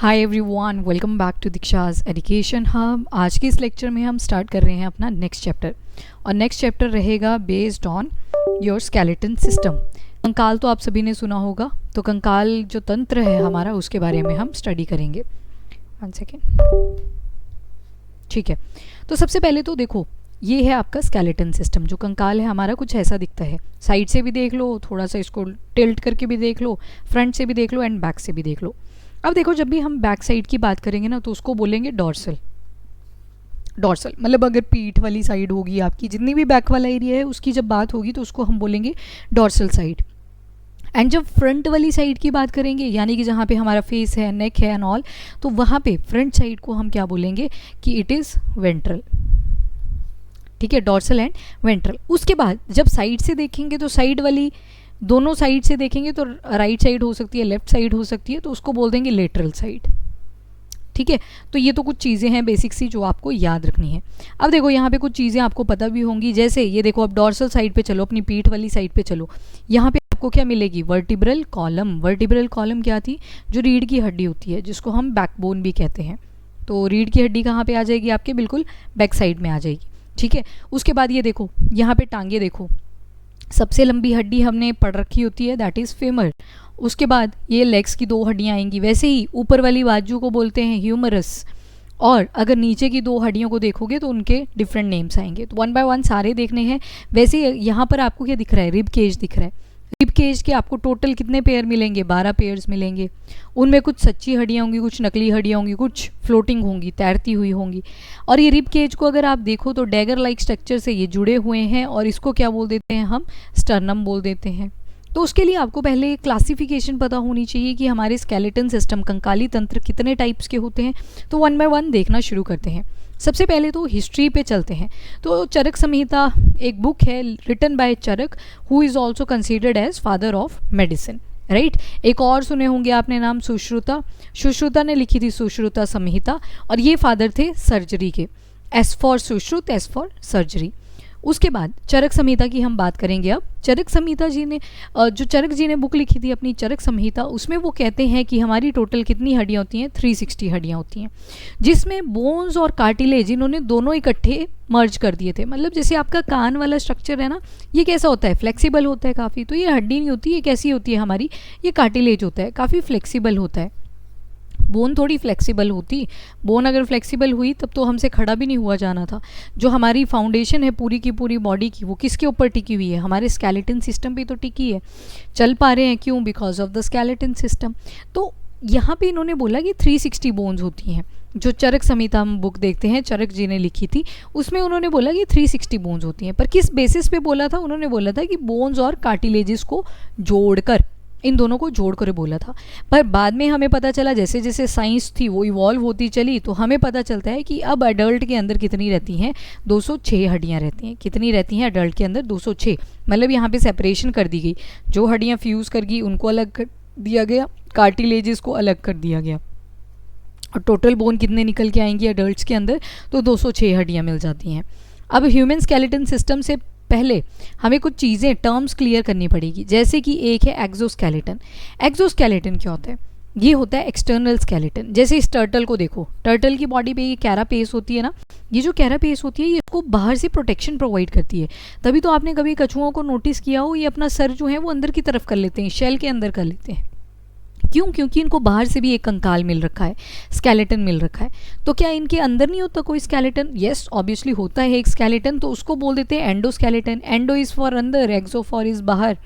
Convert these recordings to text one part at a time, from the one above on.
Hi everyone, welcome back to Diksha's education hub. आज के इस लेक्चर में हम स्टार्ट कर रहे हैं अपना नेक्स्ट चैप्टर, और नेक्स्ट चैप्टर रहेगा based on your skeleton system. कंकाल तो आप सभी ने सुना होगा, तो कंकाल जो तंत्र है हमारा उसके बारे में हम स्टडी करेंगे। 1 सेकेंड, ठीक है। तो सबसे पहले तो देखो, ये है आपका स्केलेटन सिस्टम। जो कंकाल है हमारा कुछ ऐसा दिखता है। साइड से भी देख लो, थोड़ा सा इसको टिल्ट करके भी देख लो, फ्रंट से भी देख लो एंड बैक से भी देख लो। अब देखो, जब भी हम बैक साइड की बात करेंगे ना, तो उसको बोलेंगे डॉर्सल। डॉर्सल मतलब अगर पीठ वाली साइड होगी आपकी, जितनी भी बैक वाला एरिया है उसकी जब बात होगी तो उसको हम बोलेंगे डॉर्सल साइड। एंड जब फ्रंट वाली साइड की बात करेंगे, यानी कि जहाँ पे हमारा फेस है, नेक है एंड ऑल, तो वहाँ पे फ्रंट साइड को हम क्या बोलेंगे कि इट इज़ वेंट्रल। ठीक है, डॉर्सल एंड वेंट्रल। उसके बाद जब साइड से देखेंगे तो साइड वाली, दोनों साइड से देखेंगे तो राइट साइड हो सकती है, लेफ्ट साइड हो सकती है, तो उसको बोल देंगे लेटरल साइड। ठीक है, तो ये तो कुछ चीज़ें हैं बेसिक सी जो आपको याद रखनी है। अब देखो, यहाँ पे कुछ चीज़ें आपको पता भी होंगी, जैसे ये देखो, अब डॉर्सल साइड पे चलो, अपनी पीठ वाली साइड पे चलो। यहाँ पे आपको क्या मिलेगी? Vertebral column. वर्टिब्रल कॉलम क्या थी? जो रीढ़ की हड्डी होती है, जिसको हम बैकबोन भी कहते हैं। तो रीढ़ की हड्डी कहाँ पे आ जाएगी? आपके बिल्कुल बैक साइड में आ जाएगी। ठीक है, उसके बाद ये देखो, यहाँ पे टांगे देखो, सबसे लंबी हड्डी हमने पढ़ रखी होती है, दैट इज़ फेमर। उसके बाद ये लेग्स की 2 हड्डियाँ आएंगी। वैसे ही ऊपर वाली बाजू को बोलते हैं ह्यूमरस, और अगर नीचे की 2 हड्डियों को देखोगे तो उनके डिफरेंट नेम्स आएंगे। तो 1 बाय 1 सारे देखने हैं। वैसे यहाँ पर आपको क्या दिख रहा है? रिब केज दिख रहा है। रिब केज के आपको टोटल कितने पेयर मिलेंगे? 12 पेयर्स मिलेंगे। उनमें कुछ सच्ची हड्डियाँ होंगी, कुछ नकली हड्डियाँ होंगी, कुछ फ्लोटिंग होंगी, तैरती हुई होंगी। और ये रिब केज को अगर आप देखो तो डैगर लाइक स्ट्रक्चर से ये जुड़े हुए हैं, और इसको क्या बोल देते हैं हम? स्टर्नम बोल देते हैं। तो उसके लिए आपको पहले क्लासिफिकेशन पता होनी चाहिए कि हमारे स्केलेटन सिस्टम, कंकाली तंत्र कितने टाइप्स के होते हैं। तो 1 बाय 1 देखना शुरू करते हैं। सबसे पहले तो हिस्ट्री पे चलते हैं। तो चरक संहिता एक बुक है written by Charak, who is also considered as father of medicine, right. एक और सुने होंगे आपने नाम, सुश्रुता। सुश्रुता ने लिखी थी सुश्रुता संहिता, और ये फादर थे सर्जरी के। S for Sushrut, S for surgery. उसके बाद चरक संहिता की हम बात करेंगे। अब चरक संहिता जी ने, जो चरक जी ने बुक लिखी थी अपनी चरक संहिता, उसमें वो कहते हैं कि हमारी टोटल कितनी हड्डियाँ होती हैं? 360 हड्डियाँ होती हैं, जिसमें बोन्स और कार्टिलेज इन्होंने दोनों इकट्ठे मर्ज कर दिए थे। मतलब जैसे आपका कान वाला स्ट्रक्चर है ना, ये कैसा होता है? फ्लेक्सिबल होता है काफ़ी। तो ये हड्डी नहीं होती, ये कैसी होती है हमारी? ये कार्टिलेज होता है, काफ़ी फ्लेक्सिबल होता है। बोन थोड़ी फ्लेक्सिबल होती, बोन अगर फ्लेक्सिबल हुई तब तो हमसे खड़ा भी नहीं हुआ जाना था। जो हमारी फाउंडेशन है पूरी की पूरी बॉडी की, वो किसके ऊपर टिकी हुई है? हमारे स्केलेटन सिस्टम पे तो टिकी है। चल पा रहे हैं क्यों? Because of the skeleton system. तो यहाँ पे इन्होंने बोला कि 360 बोन्स होती हैं। जो चरक संहिता हम बुक देखते हैं, चरक जी ने लिखी थी, उसमें उन्होंने बोला कि 360 बोन्स होती हैं। पर किस बेसिस पे बोला था? उन्होंने बोला था कि बोन्स और कार्टिलेजेस को जोड़कर, इन दोनों को जोड़ कर बोला था। पर बाद में हमें पता चला, जैसे जैसे साइंस थी वो इवॉल्व होती चली, तो हमें पता चलता है कि अब अडल्ट के अंदर कितनी रहती हैं? 206 हड्डियाँ रहती हैं। कितनी रहती हैं अडल्ट के अंदर? 206। मतलब यहाँ पे सेपरेशन कर दी गई। जो हड्डियाँ फ्यूज़ कर गई उनको अलग कर दिया गया, कार्टिलेजेस को अलग कर दिया गया। और टोटल बोन कितने निकल के आएंगी अडल्ट्स के अंदर? तो 206 हड्डियाँ मिल जाती हैं। अब ह्यूमन स्केलेटन सिस्टम से पहले हमें कुछ चीज़ें, टर्म्स क्लियर करनी पड़ेगी। जैसे कि एक है एक्सोस्केलेटन। एक्सोस्केलेटन क्या होता है? ये होता है एक्सटर्नल स्केलेटन। जैसे इस टर्टल को देखो, टर्टल की बॉडी पे ये कैरापेस होती है ना, ये जो कैरापेस होती है ये इसको बाहर से प्रोटेक्शन प्रोवाइड करती है। तभी तो आपने कभी कछुओं को नोटिस किया हो, ये अपना सर जो है वो अंदर की तरफ कर लेते हैं, शेल के अंदर कर लेते हैं। क्यों? क्योंकि इनको बाहर से भी एक कंकाल मिल रखा है, स्केलेटन मिल रखा है। तो क्या इनके अंदर नहीं होता कोई स्केलेटन? यस, ऑब्वियसली होता है एक स्केलेटन। तो उसको बोल देते हैं एंडोस्केलेटन। एंडो इज़ फॉर अंदर, एक्सो फॉर इज़ बाहर।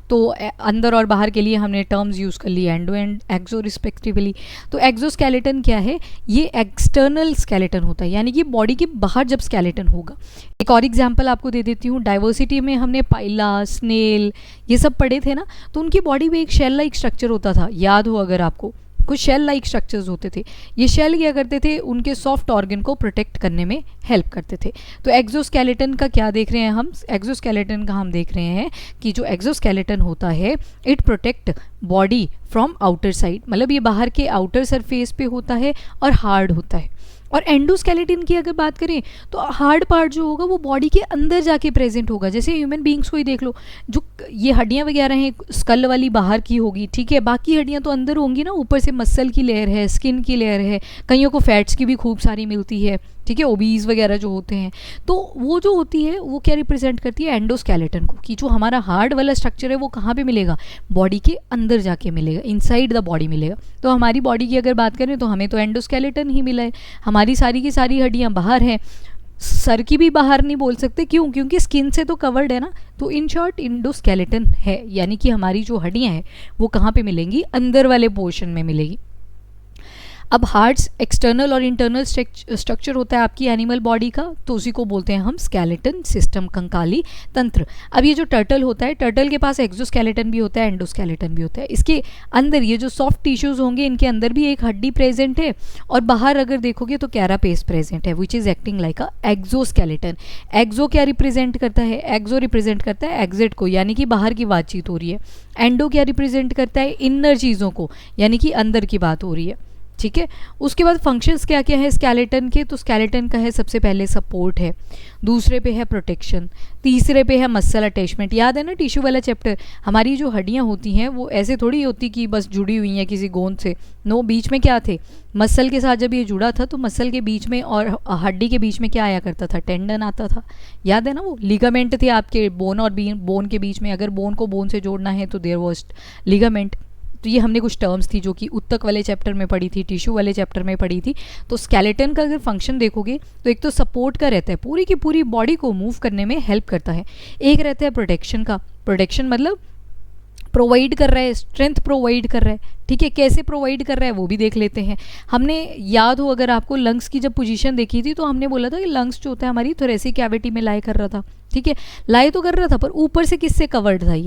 तो अंदर और बाहर के लिए हमने टर्म्स यूज़ कर ली, एंडो एंड एक्सो रिस्पेक्टिवली। तो एक्सोस्केलेटन क्या है? ये एक्सटर्नल स्केलेटन होता है, यानी कि बॉडी के बाहर जब स्केलेटन होगा। एक और एग्जांपल आपको दे देती हूँ। डाइवर्सिटी में हमने पाइला, स्नेल, ये सब पढ़े थे ना, तो उनकी बॉडी में एक शेल लाइक स्ट्रक्चर होता था, याद हो अगर आपको। कुछ शेल लाइक स्ट्रक्चर्स होते थे। ये शेल क्या करते थे? उनके सॉफ्ट ऑर्गन को प्रोटेक्ट करने में हेल्प करते थे। तो एक्सोस्केलेटन का क्या देख रहे हैं हम? एक्सोस्केलेटन का हम देख रहे हैं कि जो एक्सोस्केलेटन होता है, it protect body from outer side. मतलब ये बाहर के आउटर सरफेस पे होता है और हार्ड होता है। और एंडोस्केलेटन की अगर बात करें तो हार्ड पार्ट जो होगा वो बॉडी के अंदर जाके प्रेजेंट होगा। जैसे ह्यूमन बींग्स को ही देख लो, जो ये हड्डियां वगैरह हैं स्कल वाली बाहर की होगी, ठीक है, बाकी हड्डियां तो अंदर होंगी ना, ऊपर से मसल की लेयर है, स्किन की लेयर है, कईयों को फैट्स की भी खूब सारी मिलती है, ठीक है, ओबीज वगैरह जो होते हैं। तो वो जो होती है वो क्या रिप्रेजेंट करती है, एंडोस्केलेटन को, कि जो हमारा हार्ड वाला स्ट्रक्चर है वो कहाँ पे मिलेगा, बॉडी के अंदर जाके मिलेगा, इनसाइड द बॉडी मिलेगा। तो हमारी बॉडी की अगर बात करें तो हमें तो एंडोस्केलेटन ही मिला है। हमारी सारी की सारी हड्डियाँ बाहर हैं, सर की भी बाहर नहीं बोल सकते, क्यों, क्योंकि स्किन से तो कवर्ड है ना। तो इन शॉर्ट एंडोस्केलेटन है, यानी कि हमारी जो हड्डियाँ हैं वो कहाँ पे मिलेंगी, अंदर वाले पोर्शन में मिलेगी। अब हार्ट्स एक्सटर्नल और इंटरनल स्ट्रक्चर होता है आपकी एनिमल बॉडी का, तो उसी को बोलते हैं हम स्केलेटन सिस्टम, कंकाली तंत्र। अब ये जो टर्टल होता है, टर्टल के पास एक्सोस्केलेटन भी होता है, एंडोस्केलेटन भी होता है। इसके अंदर ये जो सॉफ्ट टिश्यूज होंगे, इनके अंदर भी एक हड्डी प्रेजेंट है, और बाहर अगर देखोगे तो कैरापेस प्रेजेंट है, which is acting like a exoskeleton. Exo क्या रिप्रेजेंट करता है, एक्सो रिप्रेजेंट करता है एग्जिट को, यानी कि बाहर की बातचीत हो रही है। एंडो क्या रिप्रेजेंट करता है, इनर चीज़ों को, यानी कि अंदर की बात हो रही है, ठीक है। उसके बाद फंक्शंस क्या क्या है स्केलेटन के, तो स्केलेटन का है सबसे पहले सपोर्ट है, दूसरे पे है प्रोटेक्शन, तीसरे पे है मसल अटैचमेंट। याद है ना टिश्यू वाला चैप्टर, हमारी जो हड्डियां होती हैं वो ऐसे थोड़ी होती कि बस जुड़ी हुई हैं किसी गोंद से, नो, बीच में क्या थे, मसल के साथ जब ये जुड़ा था तो मसल के बीच में और हड्डी के बीच में क्या आया करता था, टेंडन आता था। याद है ना, वो लिगामेंट थे आपके बोन और बोन के बीच में, अगर बोन को बोन से जोड़ना है तो देयर वाज लिगामेंट। तो ये हमने कुछ टर्म्स थी जो कि उत्तक वाले चैप्टर में पढ़ी थी, टिश्यू वाले चैप्टर में पढ़ी थी। तो स्केलेटन का अगर फंक्शन देखोगे तो एक तो सपोर्ट का रहता है, पूरी की पूरी बॉडी को मूव करने में हेल्प करता है। एक रहता है प्रोटेक्शन का, प्रोटेक्शन मतलब प्रोवाइड कर रहा है, स्ट्रेंथ प्रोवाइड कर रहा है, ठीक है। कैसे प्रोवाइड कर रहा है वो भी देख लेते हैं। हमने याद हो अगर आपको लंग्स की जब पोजीशन देखी थी तो हमने बोला था कि लंग्स जो होता है हमारी थोरेसिक कैविटी में लाई कर रहा था, ठीक है, लाई तो कर रहा था, पर ऊपर से किससे कवर्ड था,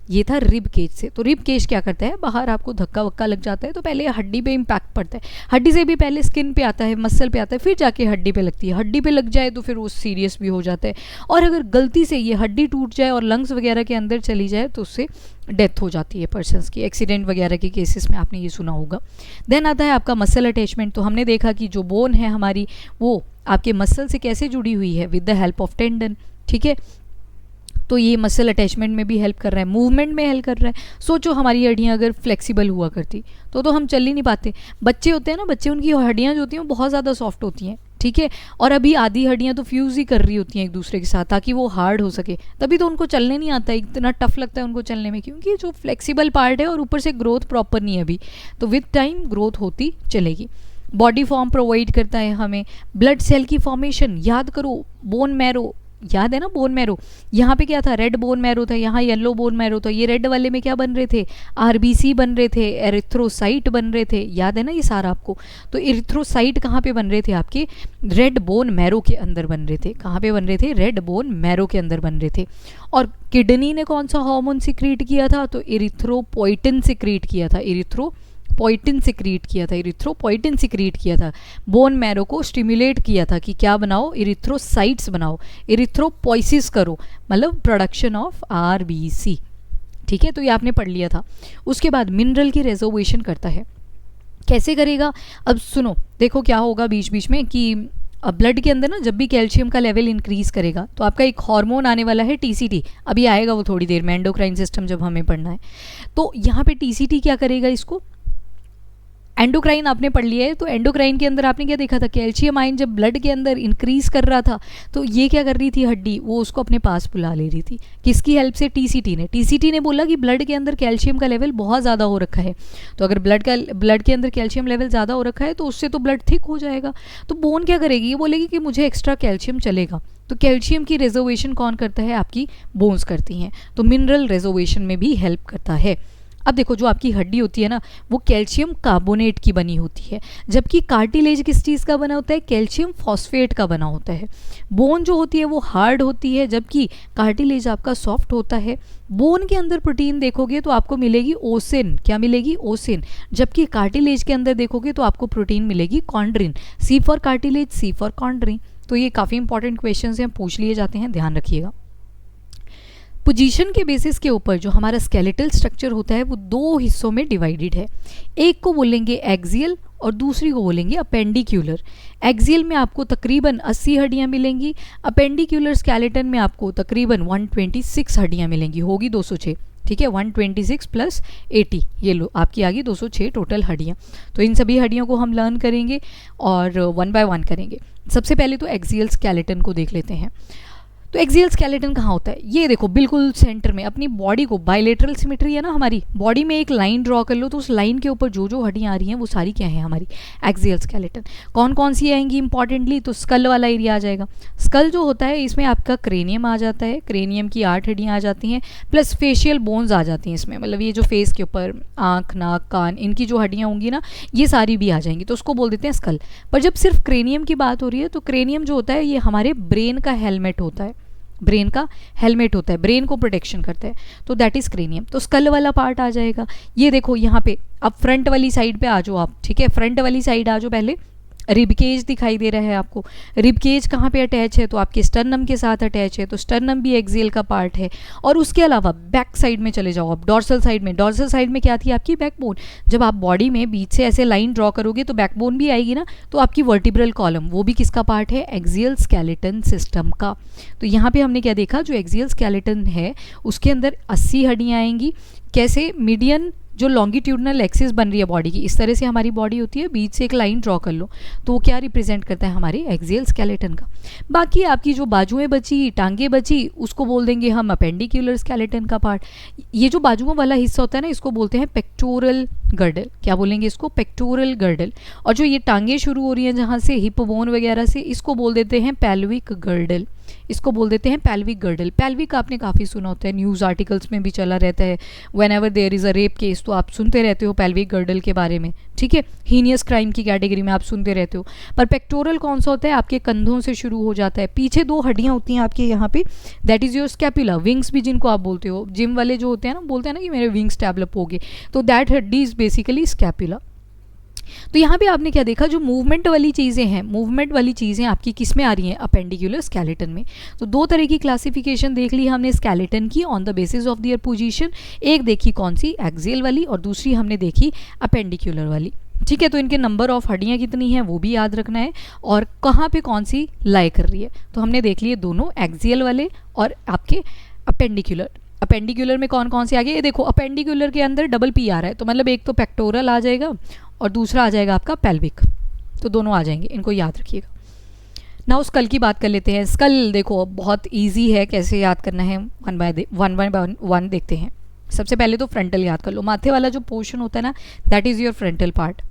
ये था रिब केज से। तो रिब केज क्या करता है, बाहर आपको धक्का वक्का लग जाता है तो पहले हड्डी पे इम्पैक्ट पड़ता है, हड्डी से भी पहले स्किन पे आता है, मसल पे आता है, फिर जाके हड्डी पे लगती है। हड्डी पे लग जाए तो फिर वो सीरियस भी हो जाता है, और अगर गलती से ये हड्डी टूट जाए और लंग्स वगैरह के अंदर चली जाए तो उससे डेथ हो जाती है पर्सन्स की। एक्सीडेंट वगैरह के केसेस में आपने ये सुना होगा। देन आता है आपका मसल अटैचमेंट। तो हमने देखा कि जो बोन है हमारी वो आपके मसल से कैसे जुड़ी हुई है, with the help of tendon, ठीक है। तो ये मसल अटैचमेंट में भी हेल्प कर रहा है, मूवमेंट में हेल्प कर रहा है। सोचो हमारी हड्डियाँ अगर फ्लेक्सिबल हुआ करती तो हम चल ही नहीं पाते। बच्चे होते हैं ना, बच्चे उनकी हड्डियाँ जो होती हैं वो बहुत ज़्यादा सॉफ्ट होती हैं, ठीक है, और अभी आधी हड्डियाँ तो फ्यूज़ ही कर रही होती हैं एक दूसरे के साथ ताकि वो हार्ड हो सके, तभी तो उनको चलने नहीं आता है, इतना टफ लगता है उनको चलने में, क्योंकि जो फ्लेक्सिबल पार्ट है और ऊपर से ग्रोथ प्रॉपर नहीं है अभी, तो विद टाइम ग्रोथ होती चलेगी। बॉडी फॉर्म प्रोवाइड करता है हमें, ब्लड सेल की फॉर्मेशन, याद करो, बोन मैरो, याद है ना, बोन मैरो, यहाँ पे क्या था, रेड बोन मैरो था, यहाँ येलो बोन मैरो था। ये रेड वाले में क्या बन रहे थे, आरबीसी बन रहे थे, एरिथ्रोसाइट बन रहे थे, याद है ना ये सारा आपको। तो एरिथ्रोसाइट कहाँ पे बन रहे थे, आपके रेड बोन मैरो के अंदर बन रहे थे। कहाँ पे बन रहे थे, रेड बोन मैरो के अंदर बन रहे थे। और किडनी ने कौन सा हार्मोन सिक्रीट किया था, तो इरिथ्रोपोइटिन सिक्रीट किया था, इरिथ्रोपोइटिन सिक्रीट किया था, बोन मैरो को स्टिमुलेट किया था कि क्या बनाओ, इरिथ्रोसाइट्स बनाओ, इरिथ्रोपोइसिस करो, मतलब प्रोडक्शन ऑफ आरबीसी, ठीक है। तो ये आपने पढ़ लिया था। उसके बाद मिनरल की रिजर्वेशन करता है, कैसे करेगा, अब सुनो, देखो क्या होगा बीच बीच में कि ब्लड के अंदर ना जब भी कैल्शियम का लेवल इंक्रीज करेगा तो आपका एक हार्मोन आने वाला है टीसीटी, अभी आएगा वो थोड़ी देर में, एंडोक्राइन सिस्टम जब हमें पढ़ना है। तो यहाँ पे टीसीटी क्या करेगा, इसको एंडोक्राइन आपने पढ़ लिया है, तो एंडोक्राइन के अंदर आपने क्या देखा था, कैल्शियम आयन जब ब्लड के अंदर इंक्रीज कर रहा था तो ये क्या कर रही थी हड्डी, वो उसको अपने पास बुला ले रही थी, किसकी हेल्प से, टीसीटी ने बोला कि ब्लड के अंदर कैल्शियम का लेवल बहुत ज़्यादा हो रखा है, तो अगर ब्लड के अंदर कैल्शियम लेवल ज़्यादा हो रखा है तो उससे तो ब्लड थिक हो जाएगा। तो बोन क्या करेगी, ये बोलेगी कि मुझे एक्स्ट्रा कैल्शियम चलेगा, तो कैल्शियम की रिजर्वेशन कौन करता है, आपकी बोन्स करती हैं, तो मिनरल रिजर्वेशन में भी हेल्प करता है। अब देखो जो आपकी हड्डी होती है ना वो कैल्शियम कार्बोनेट की बनी होती है, जबकि कार्टिलेज किस चीज़ का बना होता है, कैल्शियम फॉस्फेट का बना होता है। बोन जो होती है वो हार्ड होती है, जबकि कार्टिलेज आपका सॉफ्ट होता है। बोन के अंदर प्रोटीन देखोगे तो आपको मिलेगी ओसिन, क्या मिलेगी, ओसिन, जबकि कार्टिलेज के अंदर देखोगे तो आपको प्रोटीन मिलेगी chondrin, C for cartilage, C for chondrin. तो ये काफ़ी इंपॉर्टेंट क्वेश्चन हैं, पूछ लिए जाते हैं, ध्यान रखिएगा। पोजीशन के बेसिस के ऊपर जो हमारा स्केलेटल स्ट्रक्चर होता है वो दो हिस्सों में डिवाइडेड है, एक को बोलेंगे एक्सियल और दूसरी को बोलेंगे अपेंडिक्यूलर। एक्सियल में आपको तकरीबन 80 हड्डियाँ मिलेंगी, अपेंडिक्यूलर स्केलेटन में आपको तकरीबन 126 हड्डियाँ मिलेंगी, होगी 206, ठीक है, 126 प्लस 80, ये लो आपकी आ गई 206 टोटल हड्डियाँ। तो इन सभी हड्डियों को हम लर्न करेंगे और वन बाय वन करेंगे। सबसे पहले तो एक्सियल स्केलेटन को देख लेते हैं। तो एक्सियल स्केलेटन कहाँ होता है, ये देखो बिल्कुल सेंटर में अपनी बॉडी को, बायलेटरल सिमेट्री है ना हमारी बॉडी में, एक लाइन ड्रॉ कर लो तो उस लाइन के ऊपर जो जो हड्डियाँ आ रही हैं वो सारी क्या है हमारी एक्सियल स्केलेटन। कौन कौन सी आएंगी इंपॉर्टेंटली, तो स्कल वाला एरिया आ जाएगा। स्कल जो होता है इसमें आपका क्रेनियम आ जाता है, क्रेनियम की 8 हड्डियाँ आ जाती हैं, प्लस फेशियल बोन्स आ जाती हैं इसमें, मतलब ये जो फेस के ऊपर आँख नाक कान इनकी जो हड्डियाँ होंगी ना ये सारी भी आ जाएंगी, तो उसको बोल देते हैं स्कल। पर जब सिर्फ क्रेनियम की बात हो रही है तो क्रेनियम जो होता है ये हमारे ब्रेन का हेलमेट होता है, ब्रेन का हेलमेट होता है, ब्रेन को प्रोटेक्शन करता है, तो दैट इज़ क्रेनियम। तो स्कल वाला पार्ट आ जाएगा। ये देखो यहाँ पे, अब फ्रंट वाली साइड पे आ जाओ आप, ठीक है, फ्रंट वाली साइड आ जाओ। पहले रिब केज दिखाई दे रहा है आपको, रिब केज कहाँ पे अटैच है, तो आपके स्टर्नम के साथ अटैच है, तो स्टर्नम भी एक्सियल का पार्ट है। और उसके अलावा बैक साइड में चले जाओ आप, डॉर्सल साइड में, डॉर्सल साइड में क्या थी आपकी बैकबोन। जब आप बॉडी में बीच से ऐसे लाइन ड्रॉ करोगे तो बैकबोन भी आएगी ना, तो आपकी वर्टिब्रल कॉलम वो भी किसका पार्ट है, एक्सियल स्केलेटन सिस्टम का। तो यहाँ पे हमने क्या देखा, जो एक्सियल स्केलेटन है उसके अंदर 80 हड्डियाँ आएंगी। कैसे, मीडियन जो लॉन्गिट्यूडनल एक्सिस बन रही है बॉडी की, इस तरह से हमारी बॉडी होती है, बीच से एक लाइन ड्रॉ कर लो तो वो क्या रिप्रेजेंट करता है हमारे एक्सियल स्केलेटन का। बाकी आपकी जो बाजुएं बची, टांगे बची, उसको बोल देंगे हम अपेंडिक्यूलर स्केलेटन का पार्ट। ये जो बाजुओं वाला हिस्सा होता है ना इसको बोलते हैं पेक्टोरल गर्डल, क्या बोलेंगे इसको, पेक्टोरल गर्डल। और जो ये टांगे शुरू हो रही हैं जहाँ से हिप बोन वगैरह से, इसको बोल देते हैं पेल्विक गर्डल, इसको बोल देते हैं पेल्विक गर्डल। पेल्विक आपने काफ़ी सुना होता है, न्यूज़ आर्टिकल्स में भी चला रहता है, whenever there is a rape case तो आप सुनते रहते हो पेल्विक गर्डल के बारे में, ठीक है, हीनियस क्राइम की कैटेगरी में आप सुनते रहते हो। पर पेक्टोरल कौन सा होता है, आपके कंधों से शुरू हो जाता है, पीछे 2 हड्डियाँ होती हैं आपके यहाँ पे, that is your scapula, wings भी जिनको आप बोलते हो, जिम वाले जो होते हैं ना बोलते हैं ना कि मेरे विंग्स डेवलप हो गए, तो दैट हड्डी इज़ बेसिकली स्कैपुला। तो यहाँ पे आपने क्या देखा, जो मूवमेंट वाली चीज़ें हैं, मूवमेंट वाली चीज़ें आपकी किस में आ रही हैं, अपेंडिकुलर स्केलेटन में। तो 2 तरह की क्लासिफिकेशन देख ली हमने स्केलेटन की on the basis of their position, एक देखी कौन सी, एक्सियल वाली, और दूसरी हमने देखी अपेंडिकुलर वाली, ठीक है। तो इनके नंबर ऑफ हड्डियाँ कितनी हैं वो भी याद रखना है, और कहाँ पे कौन सी लाई कर रही है। तो हमने देख लिए दोनों, एक्सियल वाले और आपके अपेंडिकुलर। अपेंडिकुलर में कौन कौन से आ गए, ये देखो अपेंडिकुलर के अंदर डबल पी आ रहा है, तो मतलब एक तो पेक्टोरल आ जाएगा और दूसरा आ जाएगा आपका पेल्विक, तो दोनों आ जाएंगे, इनको याद रखिएगा। नाउ स्कल की बात कर लेते हैं। स्कल देखो बहुत इजी है, कैसे याद करना है, वन बाय वन देखते हैं। सबसे पहले तो फ्रंटल याद कर लो, माथे वाला जो पोर्शन होता है ना that is your frontal part.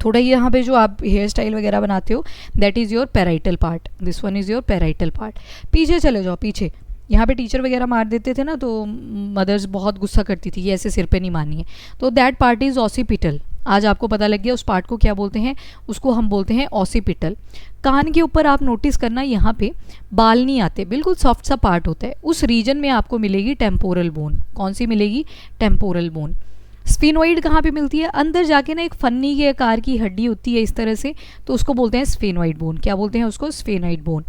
थोड़ा ये यहाँ पे जो आप हेयर स्टाइल वगैरह बनाते हो that is your parietal part, this one is your parietal part. पीछे चले जाओ, पीछे यहाँ पे टीचर वगैरह मार देते थे ना तो मदर्स बहुत गुस्सा करती थी, ये ऐसे सिर पे नहीं मारनी है, तो दैट पार्ट इज़ ऑसिपिटल। आज आपको पता लग गया उस पार्ट को क्या बोलते हैं, उसको हम बोलते हैं ऑसिपिटल। कान के ऊपर आप नोटिस करना, यहाँ पे बाल नहीं आते, बिल्कुल सॉफ्ट सा पार्ट होता है, उस रीजन में आपको मिलेगी टेम्पोरल बोन। कौन सी मिलेगी, टेम्पोरल बोन। स्फेनोइड कहाँ पे मिलती है, अंदर जाके ना एक फन्नी के आकार की हड्डी होती है इस तरह से, तो उसको बोलते हैं स्फेनोइड बोन। क्या बोलते हैं उसको, स्फेनोइड बोन।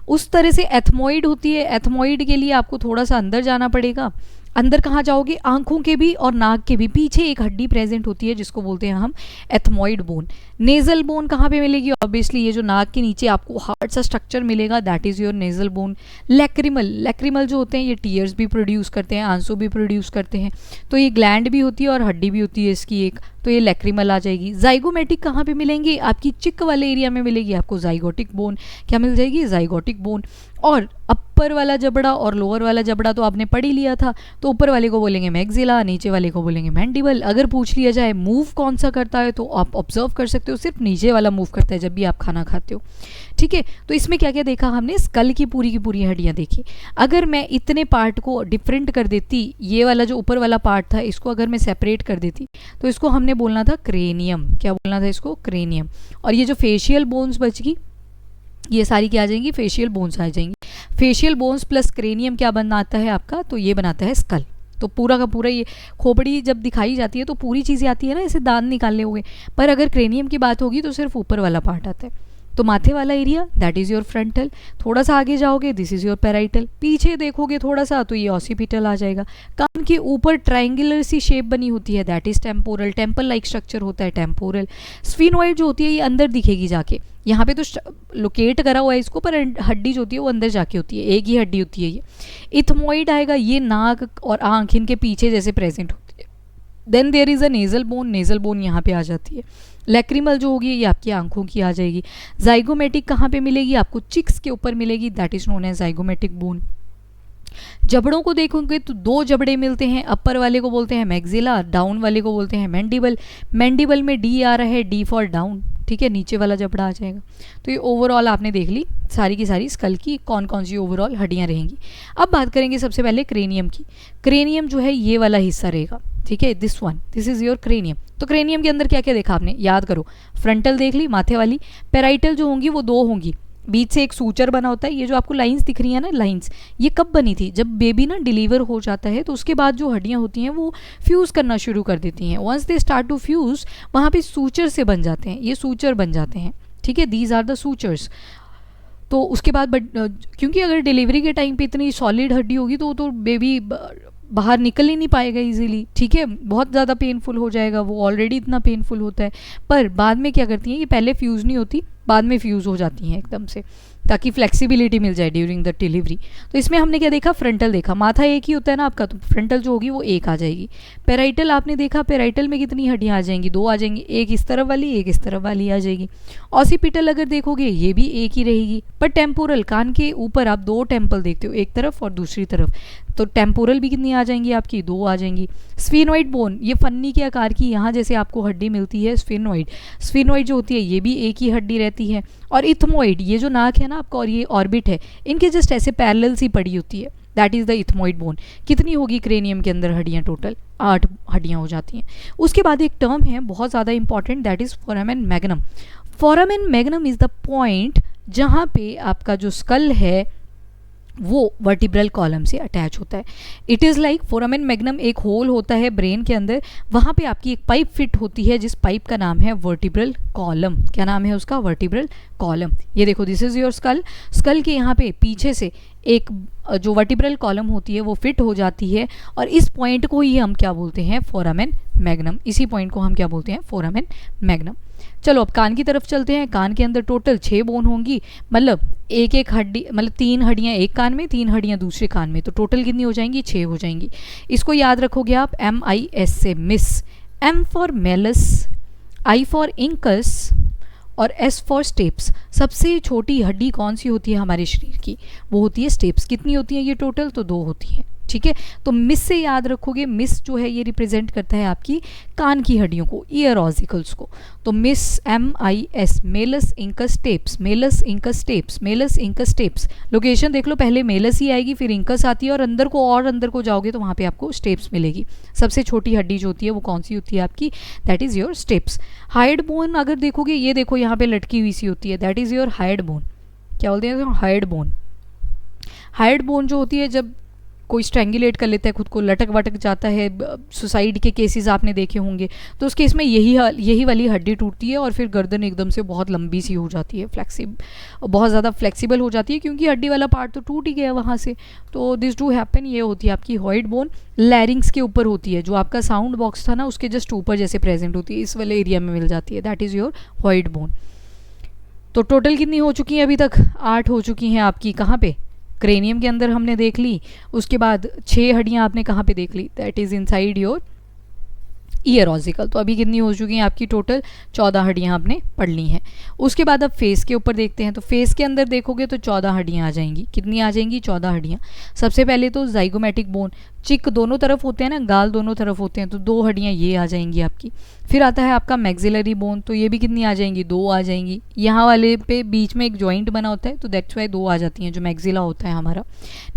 उस तरह से एथमोइड होती है, एथमोइड के लिए आपको थोड़ा सा अंदर जाना पड़ेगा। अंदर कहाँ जाओगे, आंखों के भी और नाक के भी पीछे एक हड्डी प्रेजेंट होती है जिसको बोलते हैं हम एथमोइड बोन। नेजल बोन कहाँ पे मिलेगी, ऑब्वियसली ये जो नाक के नीचे आपको हार्ड सा स्ट्रक्चर मिलेगा that is your nasal bone. Lacrimal, lacrimal जो होते हैं ये टीयर्स भी प्रोड्यूस करते हैं, आंसू भी प्रोड्यूस करते हैं, तो ये ग्लैंड भी होती है और हड्डी भी होती है इसकी एक, तो ये लैक्रिमल आ जाएगी। जाइगोमेटिक कहाँ पे मिलेंगे, आपकी चिक वाले एरिया में मिलेगी आपको जाइगोटिक बोन। क्या मिल जाएगी, जाइगोटिक बोन। और अपर वाला जबड़ा और लोअर वाला जबड़ा तो आपने पढ़ ही लिया था, तो ऊपर वाले को बोलेंगे मैक्सिला, नीचे वाले को बोलेंगे मैंडिबल। अगर पूछ लिया जाए मूव कौन सा करता है तो आप ऑब्जर्व कर सकते हो, सिर्फ नीचे वाला मूव करता है जब भी आप खाना खाते हो, ठीक है। तो इसमें क्या क्या देखा हमने, स्कल की पूरी हड्डियाँ देखी। अगर मैं इतने पार्ट को डिफरेंट कर देती, ये वाला जो ऊपर वाला पार्ट था इसको अगर मैं सेपरेट कर देती तो इसको हमने बोलना था क्रेनियम। क्या बोलना था इसको, क्रेनियम। और ये जो फेशियल बोन्स बच गई ये सारी क्या आ जाएंगी, फेशियल बोन्स आ जाएंगी। फेशियल बोन्स प्लस क्रेनियम क्या बनाता है आपका, तो ये बनाता है स्कल। तो पूरा का पूरा ये खोपड़ी जब दिखाई जाती है तो पूरी चीज़ें आती है ना, ऐसे दांत निकालने हुए, पर अगर क्रेनियम की बात होगी तो सिर्फ ऊपर वाला पार्ट आता है। तो माथे वाला area that is your frontal, थोड़ा सा आगे जाओगे दिस इज़ योर पैराइटल, पीछे देखोगे थोड़ा सा तो ये ऑसिपिटल आ जाएगा। कान के ऊपर ट्रायंगुलर सी शेप बनी होती है that is temporal, temple like structure होता है टेम्पोरल। स्फिनोइड जो होती है ये अंदर दिखेगी जाके, यहाँ पे तो लोकेट करा हुआ है इसको, पर हड्डी जो होती है वो अंदर जाके होती है, एक ही हड्डी होती है ये। इथमोइड आएगा, ये नाक और आँख इनके पीछे जैसे प्रेजेंट होती है। Then there is a nasal bone, nasal bone यहाँ पे आ जाती है। लैक्रिमल जो होगी ये आपकी आंखों की आ जाएगी। जाइगोमेटिक कहाँ पे मिलेगी आपको, चिक्स के ऊपर मिलेगी that is known as zygomatic bone. जबड़ों को देखोगे तो दो जबड़े मिलते हैं, अपर वाले को बोलते हैं मैक्सिला, डाउन वाले को बोलते हैं मैंडिबल। मैंडिबल में डी आ रहा है, डी फॉर डाउन, ठीक है, नीचे वाला जबड़ा आ जाएगा। तो ये ओवरऑल आपने देख ली सारी की सारी स्कल की कौन कौन सी ओवरऑल हड्डियाँ रहेंगी। अब बात करेंगे सबसे पहले क्रेनियम की। क्रेनियम जो है ये वाला हिस्सा रहेगा, ठीक है, this one, this is your cranium. तो क्रेनियम के अंदर क्या क्या देखा आपने, याद करो, फ्रंटल देख ली माथे वाली, पैराइटल जो होंगी वो दो होंगी, बीच से एक सूचर बना होता है। ये जो आपको लाइंस दिख रही है ना, लाइंस, ये कब बनी थी, जब बेबी ना डिलीवर हो जाता है तो उसके बाद जो हड्डियाँ होती हैं वो फ्यूज़ करना शुरू कर देती हैं। Once they start to fuse, वहाँ पे सूचर से बन जाते हैं, ये सूचर बन जाते हैं, ठीक है, दीज आर द सूचर्स। तो उसके बाद क्योंकि अगर डिलीवरी के टाइम पे इतनी सॉलिड हड्डी होगी तो बेबी बाहर निकल ही नहीं पाएगा इजीली, ठीक है, बहुत ज़्यादा पेनफुल हो जाएगा, वो ऑलरेडी इतना पेनफुल होता है। पर बाद में क्या करती हैं, ये पहले फ्यूज़ नहीं होती, बाद में फ्यूज़ हो जाती हैं एकदम से, ताकि फ्लेक्सिबिलिटी मिल जाए ड्यूरिंग द डिलीवरी। तो इसमें हमने क्या देखा, फ्रंटल देखा, माथा एक ही होता है ना आपका, तो फ्रंटल जो होगी वो एक आ जाएगी। पैराइटल आपने देखा, पैराइटल में कितनी हड्डियाँ आ जाएंगी, दो आ जाएंगी, एक इस तरफ वाली एक इस तरफ वाली आ जाएगी। ऑसिपिटल अगर देखोगे ये भी एक ही रहेगी, पर टेम्पोरल, कान के ऊपर आप दो टेम्पल देखते हो, एक तरफ और दूसरी तरफ, तो टेम्पोरल भी कितनी आ जाएंगी आपकी, दो आ जाएंगी। स्फिनोइड बोन, ये फन्नी के आकार की यहाँ जैसे आपको हड्डी मिलती है स्फिनोइड, स्फिनोइड जो होती है ये भी एक ही हड्डी रहती है। और इथमोइड, ये जो नाक है ना आपका और ये ऑर्बिट है, इनके जस्ट ऐसे पैरेलल सी पड़ी होती है, that is the ethmoid bone. कितनी होगी क्रेनियम के अंदर हड्डियाँ, टोटल 8 हड्डियाँ हो जाती हैं। उसके बाद एक टर्म है बहुत ज़्यादा important, that is foramen magnum. Foramen magnum is the point जहाँ पे आपका जो स्कल है वो वर्टिब्रल कॉलम से अटैच होता है। It is like foramen magnum एक होल होता है ब्रेन के अंदर, वहाँ पे आपकी एक पाइप फिट होती है जिस पाइप का नाम है वर्टिब्रल कॉलम। क्या नाम है उसका, वर्टिब्रल कॉलम। ये देखो this is your skull, skull के यहाँ पे पीछे से एक जो वर्टिब्रल कॉलम होती है वो फिट हो जाती है, और इस पॉइंट को ही हम क्या बोलते हैं, फोरामेन मैग्नम। इसी पॉइंट को हम क्या बोलते हैं, फोरामेन मैग्नम। चलो अब कान की तरफ चलते हैं। कान के अंदर टोटल 6 बोन होंगी, मतलब एक एक हड्डी, मतलब 3 हड्डियाँ एक कान में, 3 हड्डियाँ दूसरे कान में, तो टोटल कितनी हो जाएंगी, 6 हो जाएंगी। इसको याद रखोगे आप MIS से, miss, M for Malus, I for incus और S फॉर स्टेप्स। सबसे छोटी हड्डी कौन सी होती है हमारे शरीर की, वो होती है स्टेप्स। कितनी होती है ये टोटल, तो 2 होती हैं, ठीक है। तो मिस से याद रखोगे, मिस जो है ये रिप्रेजेंट करता है आपकी कान की हड्डियों को, ईयर ऑसिकल्स को। तो miss MIS, Malus incus steps, Malus incus steps, Malus incus steps. Location देख लो, पहले मेलस ही आएगी फिर इंकस आती है, और अंदर को जाओगे तो वहाँ पे आपको स्टेप्स मिलेगी। सबसे छोटी हड्डी जो होती है वो कौन सी होती है आपकी, that is your steps. Hide bone अगर देखोगे, ये देखो यहाँ पे लटकी हुई सी होती है, that is your hide bone. क्या बोलते हैं, हाइड बोन। हाइड बोन जो होती है जब कोई स्ट्रैंगुलेट कर लेता है खुद को, लटक वटक जाता है, सुसाइड के केसेस आपने देखे होंगे, तो उस केस में यही वाली हड्डी टूटती है और फिर गर्दन एकदम से बहुत लंबी सी हो जाती है, बहुत ज़्यादा फ्लेक्सिबल हो जाती है, क्योंकि हड्डी वाला पार्ट तो टूट ही गया वहाँ से। तो दिस डू हैपन, ये होती है आपकी हॉइड बोन। लैरिंग्स के ऊपर होती है, जो आपका साउंड बॉक्स था ना उसके जस्ट ऊपर जैसे प्रेजेंट होती है, इस वाले एरिया में मिल जाती है, दैट इज़ योर हॉइड बोन। तो टोटल कितनी हो चुकी हैं अभी तक, 8 हो चुकी हैं आपकी, कहाँ पे, क्रेनियम के अंदर हमने देख ली। उसके बाद 6 हड्डियाँ आपने कहाँ पे देख ली, that is inside your ear ossicle. तो अभी कितनी हो चुकी हैं आपकी, टोटल 14 हड्डियाँ आपने पढ़ ली हैं। उसके बाद अब फेस के ऊपर देखते हैं, तो फेस के अंदर देखोगे तो 14 हड्डियाँ आ जाएंगी। कितनी आ जाएंगी, 14 हड्डियाँ। सबसे पहले तो जाइगोमेटिक बोन, चिक दोनों तरफ होते हैं ना, गाल दोनों तरफ होते हैं, तो 2 हड्डियाँ ये आ जाएंगी आपकी। फिर आता है आपका मैक्सिलरी बोन, तो ये भी कितनी आ जाएंगी, 2 आ जाएंगी। यहाँ वाले पे बीच में एक जॉइंट बना होता है, तो दैट्स वाई 2 आ जाती हैं, जो मैक्सिला होता है हमारा।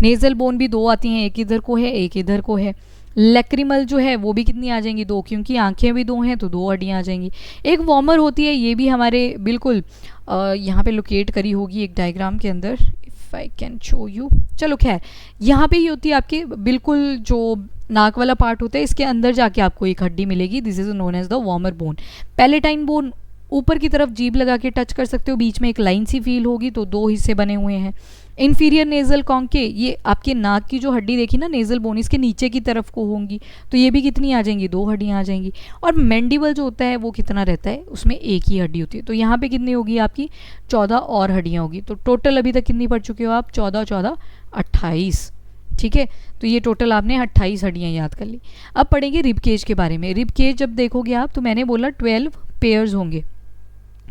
नेजल बोन भी 2 आती हैं, एक इधर को है एक इधर को है। लैक्रिमल जो है वो भी कितनी आ जाएंगी, 2, क्योंकि आंखें भी 2 हैं तो 2 हड्डियाँ आ जाएंगी। एक वॉर्मर होती है, ये भी हमारे बिल्कुल यहाँ पे लोकेट करी होगी एक डायग्राम के अंदर, if I can show you. चलो खैर, यहाँ पे ही होती है आपके बिल्कुल जो नाक वाला पार्ट होता है, इसके अंदर जाके आपको एक हड्डी मिलेगी, this is known as the vomer bone. Palatine bone ऊपर की तरफ जीभ लगा के टच कर सकते हो, बीच में एक लाइन सी फील होगी, तो 2 हिस्से बने हुए हैं। इन्फीरियर नेजल कॉन्के, ये आपके नाक की जो हड्डी देखी ना नेजल बोन, इसके नीचे की तरफ को होंगी, तो ये भी कितनी आ जाएंगी, 2 हड्डियाँ आ जाएंगी। और मैंडिबल जो होता है वो कितना रहता है, उसमें एक ही हड्डी होती है, तो यहाँ पे कितनी होगी आपकी 14 और हड्डियाँ होगी। तो टोटल अभी तक कितनी पढ़ चुके हो आप, 14 14 28, ठीक है। तो ये टोटल आपने 28 हड्डियाँ याद कर ली। अब पढ़ेंगे रिब केज के बारे में। रिब केज जब देखोगे आप, तो मैंने बोला 12 पेयर्स होंगे,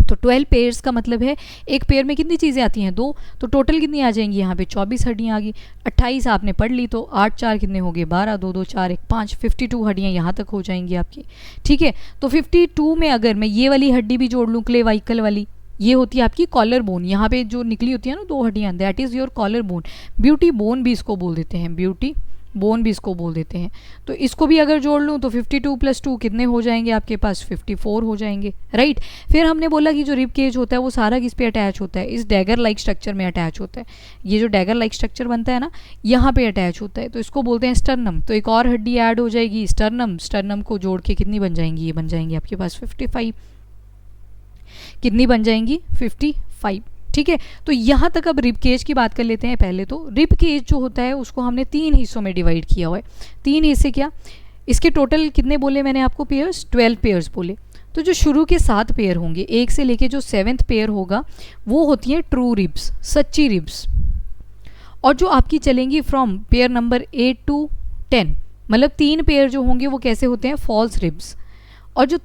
तो 12 पेयर्स का मतलब है एक पेयर में कितनी चीज़ें आती हैं, 2, तो टोटल कितनी आ जाएंगी यहाँ पे 24 हड्डियाँ आ गई। 28 आपने पढ़ ली, तो 8 4 कितने हो गए 12, 2 2 4 1 5, 52 हड्डियाँ यहाँ तक हो जाएंगी आपकी, ठीक है। तो 52 में अगर मैं ये वाली हड्डी भी जोड़ लूँ, क्लेवाइकल वाली, ये होती है आपकी कॉलर बोन, यहाँ पे जो निकली होती है ना 2 हड्डियाँ, that is your collar bone. Beauty bone भी इसको बोल देते हैं, ब्यूटी बोन भी इसको बोल देते हैं। तो इसको भी अगर जोड़ लूँ तो 52 + 2 कितने हो जाएंगे आपके पास, 54 हो जाएंगे, राइट। फिर हमने बोला कि जो रिब केज होता है वो सारा किस पे अटैच होता है, इस डैगर लाइक स्ट्रक्चर में अटैच होता है। ये जो डैगर लाइक स्ट्रक्चर बनता है ना, यहाँ पे अटैच होता है, तो इसको बोलते हैं स्टर्नम। तो एक और हड्डी ऐड हो जाएगी स्टर्नम, स्टर्नम को जोड़ के कितनी बन जाएंगी, ये बन जाएंगी आपके पास 55, कितनी बन जाएंगी 55, ठीक है। तो यहाँ तक अब रिब केज की बात कर लेते हैं। पहले तो रिब केज जो होता है उसको हमने 3 हिस्सों में डिवाइड किया हुआ है। 3 हिस्से क्या, इसके टोटल कितने बोले मैंने आपको पेयर्स, 12 पेयर्स बोले। तो जो शुरू के 7 पेयर होंगे, 1 से लेके जो 7th पेयर होगा, वो होती हैं ट्रू रिब्स, सच्ची रिब्स। और जो आपकी चलेंगी फ्रॉम पेयर नंबर 8 to 10, मतलब 3 पेयर जो होंगे वो कैसे होते हैं, फॉल्स रिब्स। और जो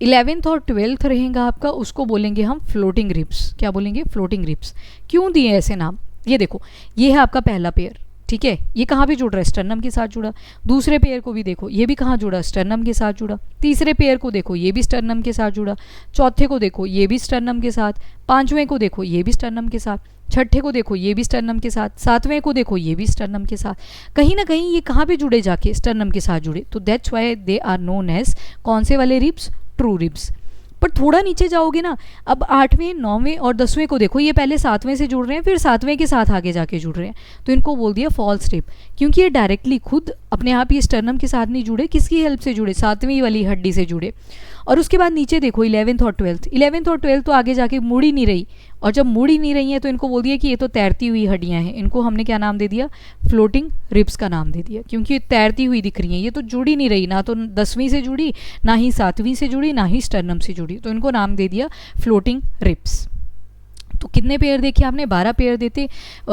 11th और 12th रहेगा आपका, उसको बोलेंगे हम फ्लोटिंग रिब्स। क्या बोलेंगे, फ्लोटिंग रिब्स। क्यों दिए ऐसे नाम, ये देखो, ये है आपका पहला पेयर, ठीक है, ये कहाँ पे जुड़ रहा है, स्टर्नम के साथ जुड़ा। दूसरे पेयर को भी देखो, ये भी कहाँ जुड़ा, स्टर्नम के साथ जुड़ा। तीसरे पेयर को देखो, ये भी स्टर्नम के साथ जुड़ा। चौथे को देखो, ये भी स्टर्नम के साथ। पांचवें को देखो, ये भी स्टर्नम के साथ। छठे को देखो, ये भी स्टर्नम के साथ। सातवें को देखो, ये भी स्टर्नम के साथ। कहीं ना कहीं ये कहाँ पे जुड़े जाके, स्टर्नम के साथ जुड़े, तो that's why they are known as कौन से वाले रिब्स, ट्रू रिब्स। पर थोड़ा नीचे जाओगे ना, अब 8वें 9वें और 10वें को देखो, ये पहले 7वें से जुड़ रहे हैं, फिर 7वें के साथ आगे जाके जुड़ रहे हैं, तो इनको बोल दिया फॉल्स रिब, क्योंकि ये डायरेक्टली खुद अपने आप ये स्टर्नम के साथ नहीं जुड़े, किसकी हेल्प से जुड़े, 7वीं वाली हड्डी से जुड़े। और उसके बाद नीचे देखो 11th और 12th, 11th और 12th तो आगे जाके मुड़ ही नहीं रही, और जब मुड़ ही नहीं रही है तो इनको बोल दिया कि ये तो तैरती हुई हड्डियां हैं। इनको हमने क्या नाम दे दिया, फ्लोटिंग रिब्स का नाम दे दिया, क्योंकि ये तैरती हुई दिख रही हैं, ये तो जुड़ ही नहीं रही, ना तो 10वीं से जुड़ी, ना ही 7वीं से जुड़ी, ना ही स्टर्नम से जुड़ी, तो इनको नाम दे दिया फ्लोटिंग रिब्स। तो कितने पेयर देखे आपने, 12 पेयर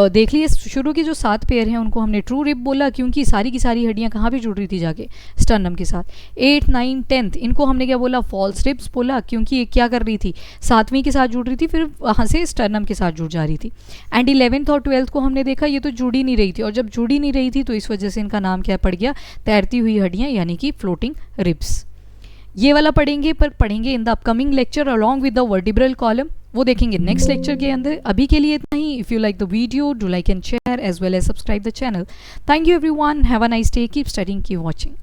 देख लिए। शुरू के जो 7 पेयर हैं उनको हमने ट्रू रिब बोला, क्योंकि सारी की सारी हड्डियां कहाँ पे जुड़ रही थी, जाके स्टर्नम के साथ। 8 9 10 इनको हमने क्या बोला, फॉल्स रिब्स बोला, क्योंकि ये क्या कर रही थी, 7वीं के साथ जुड़ रही थी, फिर वहाँ से स्टर्नम के साथ जुड़ जा रही थी। एंड 11th और 12th को हमने देखा, ये तो जुड़ ही नहीं रही थी, और जब जुड़ ही नहीं रही थी तो इस वजह से इनका नाम क्या पड़ गया, तैरती हुई हड्डियाँ, यानी कि फ्लोटिंग रिब्स। ये वाला पढ़ेंगे, पर पढ़ेंगे in the upcoming lecture along with the vertebral column, वो देखेंगे नेक्स्ट लेक्चर के अंदर। अभी के लिए इतना ही। If you like the video, do like and share as well as subscribe the channel. Thank you everyone, have a nice day, keep studying, keep watching.